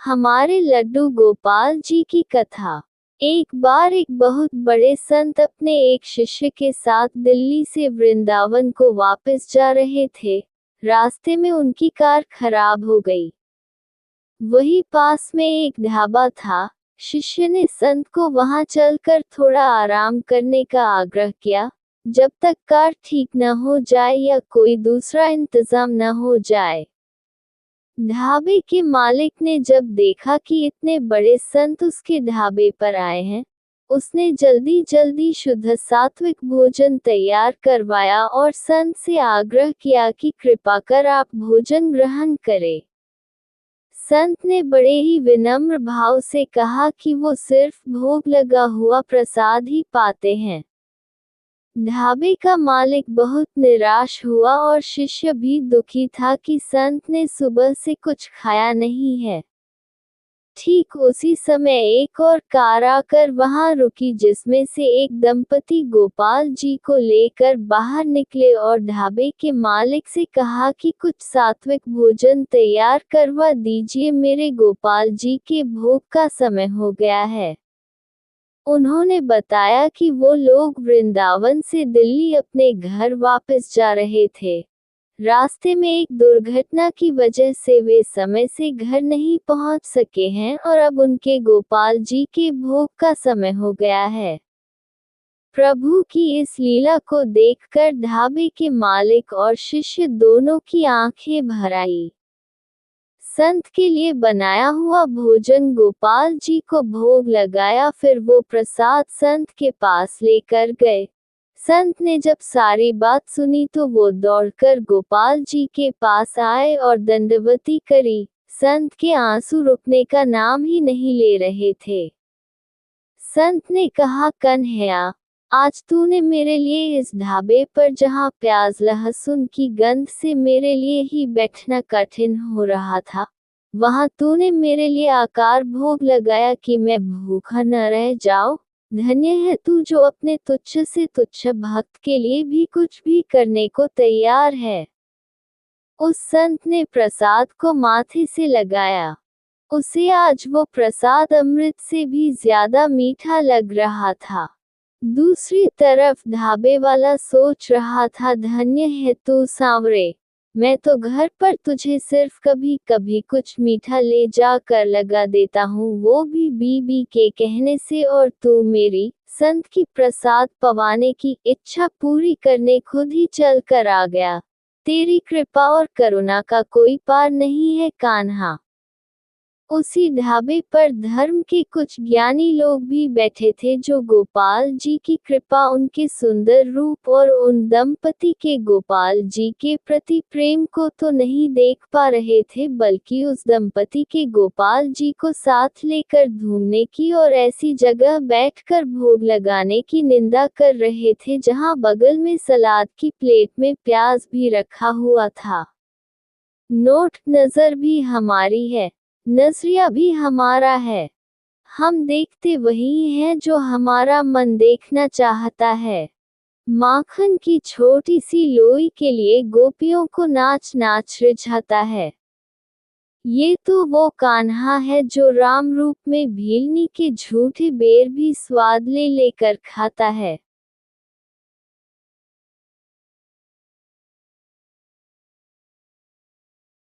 हमारे लड्डू गोपाल जी की कथा। एक बार एक बहुत बड़े संत अपने एक शिष्य के साथ दिल्ली से वृंदावन को वापस जा रहे थे। रास्ते में उनकी कार खराब हो गई। वही पास में एक ढाबा था। शिष्य ने संत को वहां चलकर थोड़ा आराम करने का आग्रह किया, जब तक कार ठीक न हो जाए या कोई दूसरा इंतजाम न हो जाए। ढाबे के मालिक ने जब देखा कि इतने बड़े संत उसके ढाबे पर आए हैं, उसने जल्दी जल्दी शुद्ध सात्विक भोजन तैयार करवाया और संत से आग्रह किया कि कृपा कर आप भोजन ग्रहण करें। संत ने बड़े ही विनम्र भाव से कहा कि वो सिर्फ भोग लगा हुआ प्रसाद ही पाते हैं। ढाबे का मालिक बहुत निराश हुआ और शिष्य भी दुखी था कि संत ने सुबह से कुछ खाया नहीं है। ठीक उसी समय एक और कार आकर वहां रुकी, जिसमें से एक दंपति गोपाल जी को लेकर बाहर निकले और ढाबे के मालिक से कहा कि कुछ सात्विक भोजन तैयार करवा दीजिए, मेरे गोपाल जी के भोग का समय हो गया है। उन्होंने बताया कि वो लोग वृंदावन से दिल्ली अपने घर वापस जा रहे थे। रास्ते में एक दुर्घटना की वजह से वे समय से घर नहीं पहुंच सके हैं और अब उनके गोपाल जी के भोग का समय हो गया है। प्रभु की इस लीला को देखकर ढाबे के मालिक और शिष्य दोनों की आंखें भर आई। संत के लिए बनाया हुआ भोजन गोपाल जी को भोग लगाया, फिर वो प्रसाद संत के पास लेकर गए। संत ने जब सारी बात सुनी तो वो दौड़कर गोपाल जी के पास आए और दंडवती करी। संत के आंसू रुकने का नाम ही नहीं ले रहे थे। संत ने कहा, कन्हैया, आज तूने मेरे लिए इस ढाबे पर जहाँ प्याज लहसुन की गंध से मेरे लिए ही बैठना कठिन हो रहा था, वहाँ तूने मेरे लिए आकार भोग लगाया कि मैं भूखा न रह जाऊं। धन्य है तू जो अपने तुच्छ से तुच्छ भक्त के लिए भी कुछ भी करने को तैयार है। उस संत ने प्रसाद को माथे से लगाया। उसे आज वो प्रसाद अमृत से भी ज्यादा मीठा लग रहा था। दूसरी तरफ ढाबे वाला सोच रहा था, धन्य है तू सांवरे, मैं तो घर पर तुझे सिर्फ कभी कभी कुछ मीठा ले जा कर लगा देता हूँ, वो भी बीबी के कहने से, और तू मेरी संत की प्रसाद पवाने की इच्छा पूरी करने खुद ही चल कर आ गया। तेरी कृपा और करुणा का कोई पार नहीं है कान्हा। उसी ढाबे पर धर्म के कुछ ज्ञानी लोग भी बैठे थे, जो गोपाल जी की कृपा, उनके सुंदर रूप और उन दंपति के गोपाल जी के प्रति प्रेम को तो नहीं देख पा रहे थे, बल्कि उस दंपति के गोपाल जी को साथ लेकर घूमने की और ऐसी जगह बैठकर भोग लगाने की निंदा कर रहे थे जहां बगल में सलाद की प्लेट में प्याज भी रखा हुआ था। नोट नजर भी हमारी है, नजरिया भी हमारा है। हम देखते वही हैं जो हमारा मन देखना चाहता है। माखन की छोटी सी लोई के लिए गोपियों को नाच नाच रिझाता है। ये तो वो कान्हा है जो राम रूप में भीलनी के झूठे बेर भी स्वाद ले लेकर खाता है।